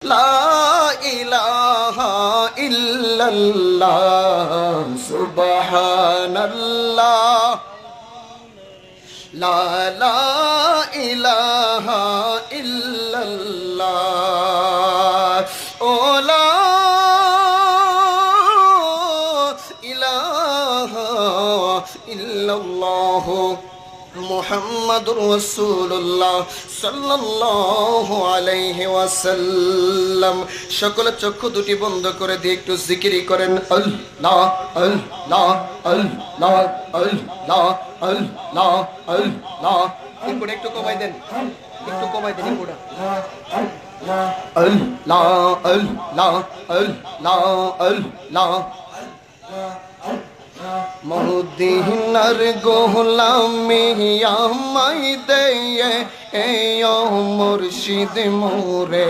লা ইলাহা ইল্লাল্লাহ সুবহানাল্লাহ লা লা ইলাহা ইল্লাল্লাহ ও লা ইলাহা ইল্লাল্লাহ মুহাম্মাদুর রাসূলুল্লাহ সাল্লাল্লাহু আলাইহি ওয়াসাল্লাম। সকলে চক্ষু দুটি বন্ধ করে দিয়ে একটু জিকিরি করেন আল্লাহ আল্লাহ আল্লাহ আল্লাহ আল্লাহ আল্লাহ। একটু কমাই দেন, একটু কমাই দেন পুরো। আল্লাহ আল্লাহ আল্লাহ আল্লাহ। মদিনার গোলামি আমায় দে এ মুর্শিদ মোরে।